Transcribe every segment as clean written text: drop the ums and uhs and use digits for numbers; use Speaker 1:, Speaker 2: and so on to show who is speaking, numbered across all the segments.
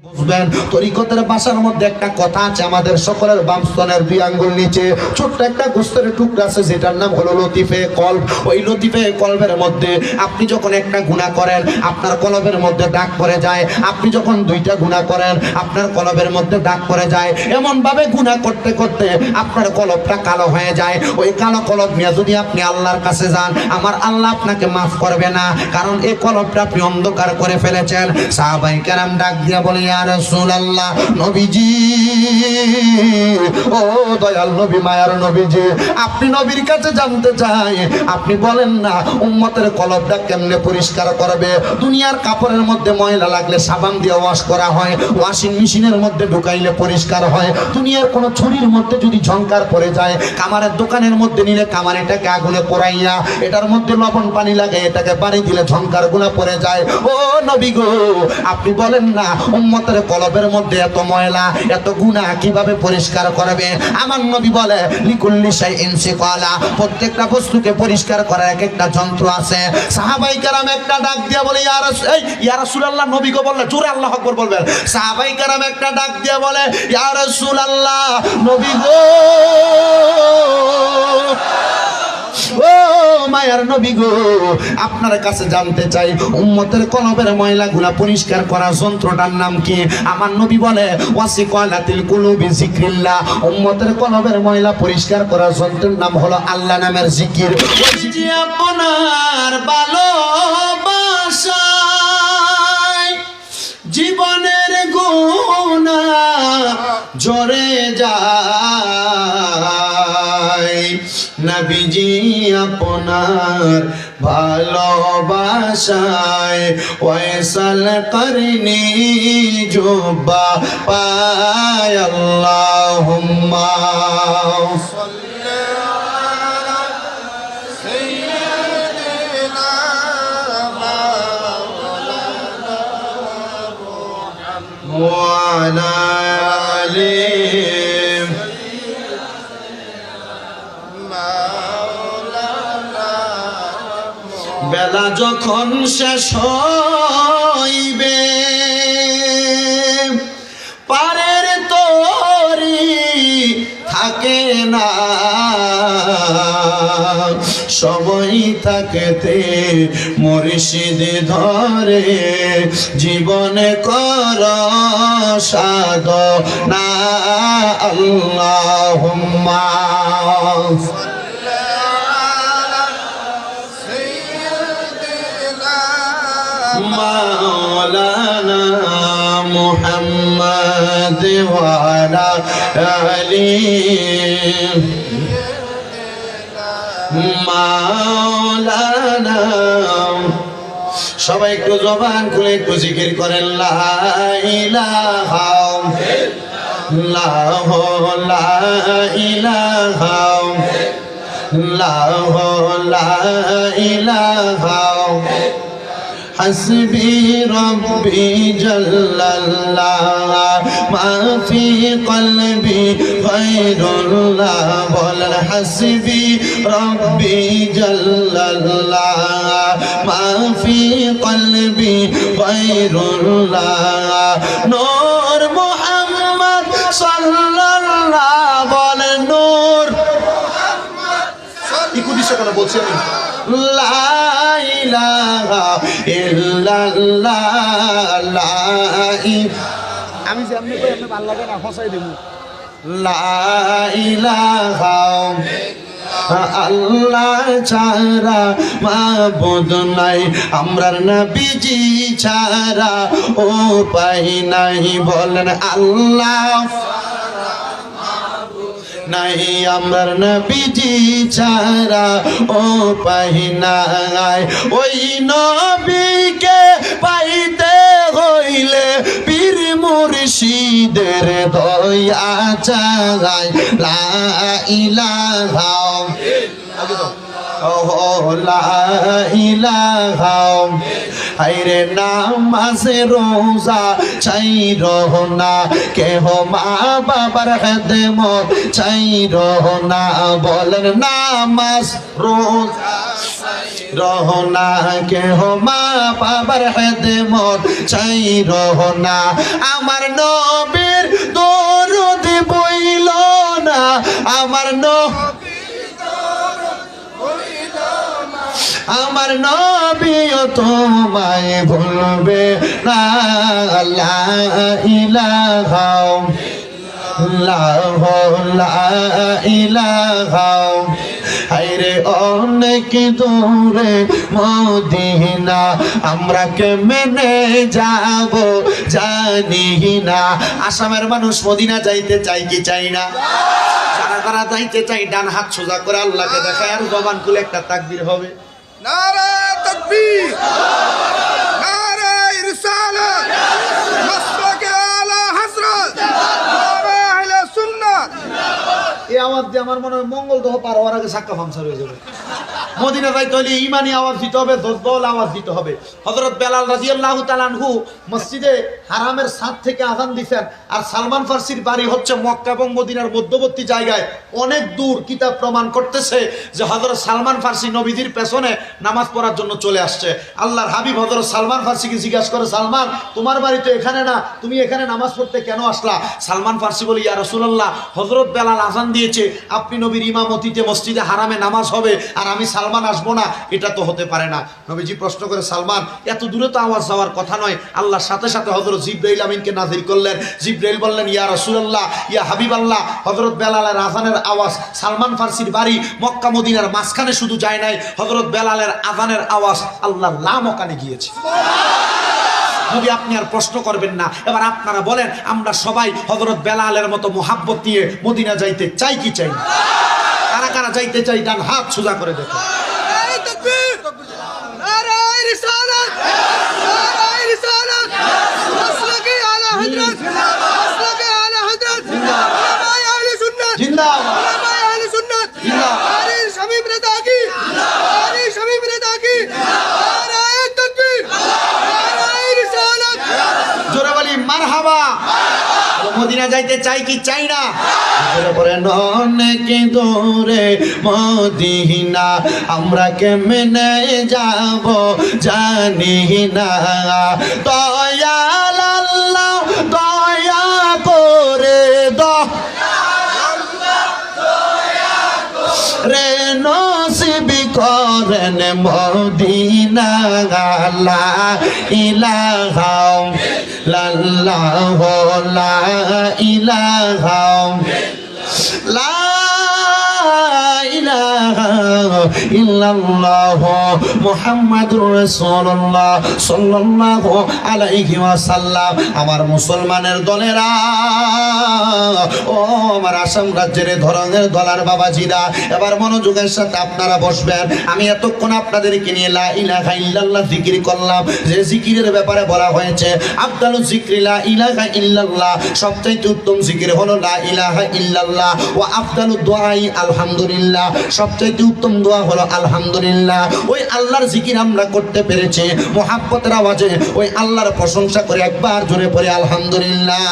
Speaker 1: বুঝবেন তরিকতের ভাষার মধ্যে একটা কথা আছে, আমাদের সকলের বাম স্তনের 2 আঙ্গুল নিচে ছোট্ট একটা গোস্তের টুকরা আছে যেটার নাম হলো লতিফে কলব। ওই লতিফে কলবের মধ্যে আপনি যখন একটা গুনাহ করেন আপনার কলবের মধ্যে দাগ পড়ে যায়, আপনি যখন 2টা গুনাহ করেন আপনার কলবের মধ্যে দাগ পড়ে যায়। এমন ভাবে গুনাহ করতে করতে আপনার কলবটা কালো হয়ে যায়। ওই কালো কলব নিয়ে যদি আপনি আল্লাহর কাছে যান, আমার আল্লাহ আপনাকে মাফ করবে না, কারণ এই কলবটা আপনি অন্ধকার করে ফেলেছেন। সাহাবায়ে কেরাম ডাক দিয়া বলে, ইয়া রাসূলুল্লাহ, নবীজি, ও দয়াল নবী, মায়ার নবীজি, আপনি নবীর কাছে জানতে চাই, আপনি বলেন না উম্মতের কলবটা কেমনে পরিষ্কার করবে? দুনিয়ার কাপড়ের মধ্যে ময়লা লাগলে সাবান দিয়ে ওয়াশ করা হয়, ওয়াশিং মেশিনের মধ্যে ঢুকাইলে পরিষ্কার হয়। দুনিয়ার কোন ছুরির মধ্যে যদি ঝংকার পড়ে যায়, কামারের দোকানের মধ্যে নিলে কামারিটাকে আগুনে পোড়াইয়া এটার মধ্যে লবণ পানি লাগে এটাকে পানি দিলে ঝংকার গুণা পড়ে যায়। ও নবী গো, আপনি বলেন না উম্মতের কলবের মধ্যে এত ময়লা এত গুনাহ কিভাবে পরিষ্কার করবে? আমার নবী বলে, লিকুল্লি শাইইন সিকালা, প্রত্যেকটা বস্তুকে পরিষ্কার করার এক একটা যন্ত্র আছে। সাহাবায়ে কেরাম একটা ডাক দিয়া বলে, ইয়া রাসূলুল্লাহ, নবী গো বললে জোরে আল্লাহু আকবার বলবেন। সাহাবায়ে কেরাম একটা ডাক দিয়া বলে, ইয়া রাসূলুল্লাহ, নবী গো, ও মায়ার নবী গো, আপনার কাছে জানতে চাই উম্মতের কলবের ময়লাগুলা পরিষ্কার করার যন্ত্রটার নাম কি? আমার নবী বলে, ওয়াসিকালাতিল কুলুবি যিকরিল্লাহ, উম্মতের কলবের ময়লা পরিষ্কার করার যন্ত্রের নাম হলো আল্লাহ নামের জিকির। ওই আপনার ভালোবাসায় জীবনের গুনাহ ঝরে যায়, নবীজি আপনার ভালোবাসায় ওয়াইসাল করনি জুবা পায়, আল্লাহুম্মা সাল্লি আলা সাইয়্যিদিনা মাওলানা মুহাম্মদ ওয়া আলা আলিহি। বেলা যখন শেষ হইবে পারের তরি থাকে না, সবাই থাকতে মুর্শিদ ধরে জীবনে কর সাধনা, আল্লাহুম্মা মাওলানা মুহাম্মদ ওয়া আলা আলিহি মাওলানা। সবাই একটু জবান খুলে একটু জিকির করেন, লা ইলাহা ইল্লাল্লাহ, লা ইলাহা ইল্লাল্লাহ, লা ইলাহা حسبي ربي جل الله ما في قلبي غير الله، بولن حسبي ربي جل الله ما في قلبي غير الله، نور محمد صلى الله، بولن نور محمد ইকুদি সেখানে বলছেন, লা ইলাহা ইল্লাল্লাহ, লা আমি যে আপনি কই আপনি ভালো লাগে না ফসাই দেব, লা ইলাহা আল্লাহ ছাড়া মাবুদ নাই, আমরার নবীজি ছাড়া উপায় নাই, বলেন আল্লাহ নাই, আমার নবীজি ছাড়া উপায় নাই। ওই নবীকে পাইতে হইলে পীর মুর্শিদের দয়া চাই, লা ইলাহা লা ইলাহা হায়রে নামাজে রোজা চাইর না, কেহ মা বাবার খেদমত চাইর না, বলেন নামাজ রোজা রহনা কেহ মা বাবার খেদমত চাই রহনা আমার নবীর দরুদ বইল না আমার আমার নবীও তোমায় ভুলবে না লা ইলাহা লা ইলাহা হায়রে অনেক দূরে মদিনা আমরা কেমনে যাব জানি না। আসামের মানুষ মদিনা যাইতে চাই কি চাই না? যারা যারা যাইতে চাই ডান হাত সোজা করে আল্লাহকে দেখায় আর জবান খুলে একটা তাকবীর হবে।
Speaker 2: নারে তাকবীর, নারে রিসালাত, মাসলাকে আলা হযরত, নারে আহলে সুন্নাত।
Speaker 1: এই আওয়াজ দিয়ে আমার মনে হয় মঙ্গল দহ পার হওয়ার আগে সাক্কা ফাংশন হয়ে যাবে। মদিনা যাইতে হলে ইমানি আওয়াজ দিতে হবে, দল আওয়াজ দিতে হবে। হযরত বেলাল রাদিয়াল্লাহু তাআলা আনহু মসজিদে হারামের ছাদ থেকে আযান দিবেন, আর সালমান ফার্সির বাড়ি হচ্ছে মক্কা এবং মদিনার মধ্যবর্তী জায়গায়, অনেক দূর। কিতাব প্রমাণ করতেছে যে হযরত সালমান ফার্সি নবীজির পেছনে নামাজ পড়ার জন্য চলে আসছে। আল্লাহর হাবিব হযরত সালমান ফার্সিকে জিজ্ঞাসা করে, সালমান তোমার বাড়ি তো এখানে না, তুমি এখানে নামাজ পড়তে কেন আসলা? সালমান ফার্সি বলে, ইয়া রাসূলুল্লাহ, হযরত বেলাল আযান দিয়েছে, আপনি নবীর ইমামতিতে মসজিদে হারামে নামাজ হবে আর আমি সালমান আসবো না, এটা তো হতে পারে না। নবীজি প্রশ্ন করে, সালমান এত দূরে তো আওয়াজ যাওয়ার কথা নয়। আল্লাহর সাথে সাথে হযরত জিবরাইল আমিনকে নাযিল করলেন। জিবরাইল বললেন, ইয়া রাসূলুল্লাহ, ইয়া হাবিবাল্লাহ, হযরত বেলালের আযানের আওয়াজ সালমান ফার্সির বাড়ি মক্কা মদিনার মাঝখানে শুধু যায় নাই, হযরত বেলালের আযানের আওয়াজ আল্লাহর লামকানে গিয়েছে। নবী আপনি আর প্রশ্ন করবেন না। এবার আপনারা বলেন, আমরা সবাই হযরত বেলালের মতো মুহাব্বত নিয়ে মদিনা যাইতে চাই কি চাই না? কারা কারা যাইতে চাই ডান হাত সোজা করে দেখো।
Speaker 2: নারে তাকবীর, নারে রিসালাত, নারে রিসালাত, মাসলাকে আলা হযরত, মাসলাকে আলা হযরত, উলামায়ে আহলে সুন্নাত
Speaker 1: জিন্দাবাদ,
Speaker 2: উলামায়ে আহলে সুন্নাত
Speaker 1: জিন্দাবাদ,
Speaker 2: নারে শামীম রেদা কি, নারে শামীম রেদা কি, নারে তাকবীর, নারে রিসালাত।
Speaker 1: জোরে বলি মারহাবা। মদিনা যাইতে চাই কি চাই না? অনেক দূরে মদিনা আমরা কেমনে যাব জানি না। দয়াল আল্লাহ দয়া করে রে নসিব করেন মদিনা। লা ইলাহা ইল্লাল্লাহ লা ইলাহা লা ইলাহা ইল্লাল্লাহ মুহাম্মাদুর রাসূলুল্লাহ সাল্লাল্লাহু আলাইহি ওয়াসাল্লাম। আমার মুসলমানের দলেরা, ও আমার আসাম রাজ্যের ধরনের দলার বাবাজিরা, এবার মনোযোগের সাথে আপনারা বসবেন। আমি এতক্ষণ আপনাদেরকে নিয়ে লা ইলাহা ইল্লাল্লাহ জিকির করলাম। যে জিকিরের ব্যাপারে বলা হয়েছে, আফদালুজ যিকরি লা ইলাহা ইল্লাল্লাহ, সবচেয়ে উত্তম জিকির হলো লা ইলাহা ইল্লাল্লাহ। ওয়া আফদালুদ দুআই আলহামদুলিল্লাহ, সবচেয়ে উত্তম দোয়া হলো আলহামদুলিল্লাহ। ওই আল্লাহর জিকির আমরা করতে পেরেছি, মুহাব্বতের আওয়াজে ওই আল্লাহর প্রশংসা করে একবার জোরে পড়ে আলহামদুলিল্লাহ।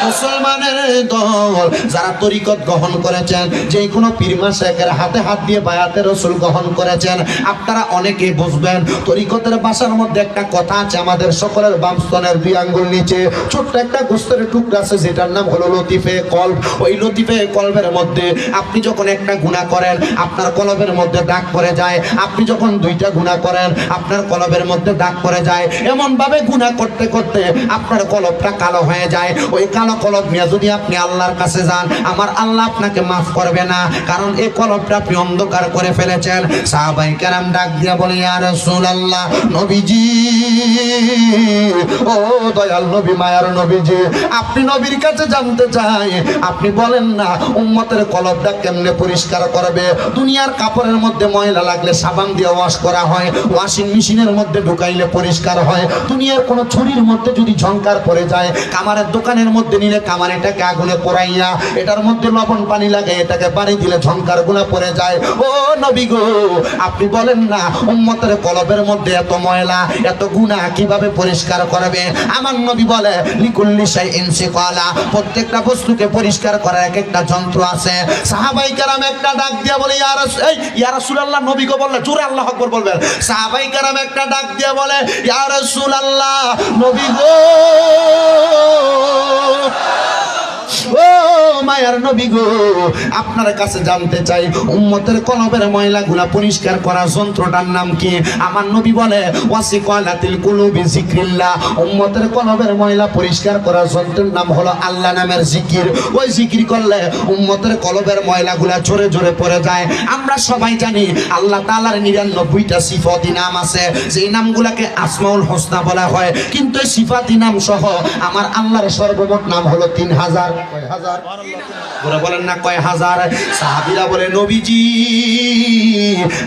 Speaker 1: মুসলমানের দল যারা তরিকত গ্রহণ করেছেন, যে কোনো পীর মাশায়েখের হাতে হাত দিয়ে বায়াতে রাসূল গ্রহণ করেছেন, আপনারা অনেকে বুঝবেন। তরিকতের ভাষার মধ্যে একটা কথা আছে, আমাদের সকলের বাম স্তনের 2 আঙ্গুল নিচে ছোট্ট একটা গোস্তের টুকরা আছে, যেটার নাম হলো লতিফে কলব। ওই লতিফে কলবের মধ্যে আপনি যখন একটা গুনাহ করেন, আপনার কলবের মধ্যে দাগ পড়ে যায়। আপনি যখন 2টা গুনাহ করেন, আপনার কলবের মধ্যে দাগ পড়ে যায়। এমন ভাবে গুনাহ করতে করতে আপনার কলবটা কালো হয়ে যায়। ওই কালো কলব নিয়ে যদি আপনি আল্লাহর কাছে যান, আমার আল্লাহ আপনাকে মাফ করবে না, কারণ এই কলবটা আপনি অন্ধকার করে ফেলেছেন। সাহাবায়ে কেরাম ডাক দিয়ে বলে, ইয়া রাসূলুল্লাহ, নবীজি, ও দয়াল নবী, মায়ার নবীজি, আপনি নবীর কাছে জানতে চাই, আপনি বলেন না উম্মতের কলবটা কেমনে পরিষ্কার করবে? দুনিয়ার কাপড়ের মধ্যে ময়লা লাগলে সাবান দিয়ে ওয়াশ করা হয়, ওয়াশিং মেশিনের মধ্যে ঢুকাইলে পরিষ্কার হয়। দুনিয়ার কোনো ছুরির মধ্যে যদি ঝংকার পড়ে যায়, কামারের দোকানের মধ্যে নিলে কামানিটাকে আগুনে পোড়াইয়া এটার মধ্যে লবণ পানি লাগে এটাকে পানি দিলে ঝংকার গুণা পড়ে যায়। ও নবী গো, আপনি বলেন না উম্মতের কলবের মধ্যে এত ময়লা এত গুনাহ কিভাবে পরিষ্কার করবে? আমার নবী বলে লিকুল্লি শাইইন সিকালা, প্রত্যেকটা বস্তুকে পরিষ্কার করার এক একটা যন্ত্র আছে। সাহাবাই কেরাম একটা ডাক দিয়ে বলে ইয়া রাসূলুল্লাহ, নবী গো বললে জোরে আল্লাহু আকবার বলবেন। সাহাবাই কেরাম একটা ডাক দিয়ে বলে ইয়া রাসূলুল্লাহ, নবী গো, ও মায়ার নবী গো, আপনার কাছে জানতে চাই উম্মতের কলবের ময়লাগুলা পরিষ্কার করার যন্ত্রটার নাম কি? আমার নবী বলে ওয়াসিকালাতিল কুলুবি যিকরিল্লাহ, উম্মতের কলবের ময়লা পরিষ্কার করার যন্ত্রের নাম হলো আল্লাহ নামের জিকির। ওই জিকির করলে উম্মতের কলবের ময়লাগুলা জোরে জোরে পড়ে যায়। আমরা সবাই জানি আল্লাহ তাআলার 99টা সিফাতি নাম আছে, যেই নামগুলাকে আসমাউল হোসনা বলা হয়, কিন্তু এই সিফাতি নাম সহ আমার আল্লাহর সর্বমোট নাম হলো 3000। কয় হাজার? ওরা বলেন না কয় হাজার? সাহাবীরা বলে নবীজি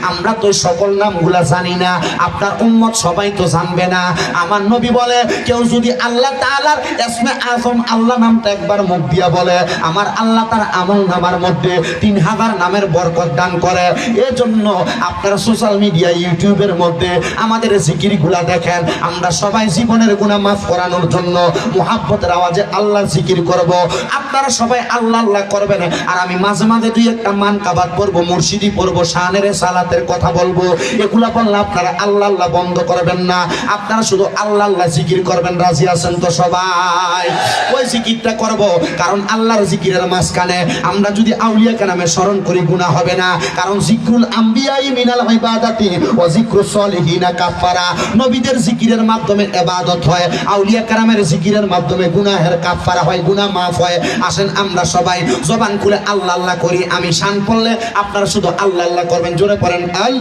Speaker 1: আমরা তো সকল নামগুলা জানি না, আপনার উম্মত সবাই তো জানবে না। আমার নবী বলে কেউ যদি আল্লাহ তাআলার ইসমে আযম আল্লাহ নামটা একবার মুখ দিয়া বলে, আমার আল্লাহ তার আমল নামার মধ্যে 3000 নামের বরকত দান করে। এজন্য আপনারা সোশ্যাল মিডিয়া ইউটিউবের মধ্যে আমাদের জিকিরগুলা দেখেন। আমরা সবাই জীবনের গুনাহ মাফ করানোর জন্য মুহাব্বতের আওয়াজে আল্লাহ জিকির করব। আপনারা সবাই আল্লাহ আল্লাহ করবেন, আর আমি মাঝে মাঝে দুই একটা মানকাবাত পড়বো, মুর্শিদি পড়বো, শানের সালাতের কথা বলবো। এগুলা বললে আপনারা আল্লাহ আল্লাহ বন্ধ করবেন না, আপনারা শুধু আল্লাহ আল্লাহ জিকির করবেন। রাজি আছেন তো সবাই? ওই জিকিরটা করব, কারণ আল্লাহর জিকিরের মাঝখানে আমরা যদি আউলিয়া কেরামের স্মরণ করি গুনাহ হবে না, কারণ জিকরুল আম্বিয়াই মিনাল ইবাদাতি ওয়া জিকরুস সলিহিনা কাফারা। নবীদের জিকিরের মাধ্যমে ইবাদত হয়, আউলিয়া কেরামের জিকিরের মাধ্যমে গুনাহের কাফারা হয়, গুনাহ মাফ হয়। আসেন আমরা সবাই জবান খুলে আল্লাহ আল্লাহ করি। আমি শান পড়লে আপনারা শুধু আল্লাহ আল্লাহ করবেন। জোরে পড়েন আল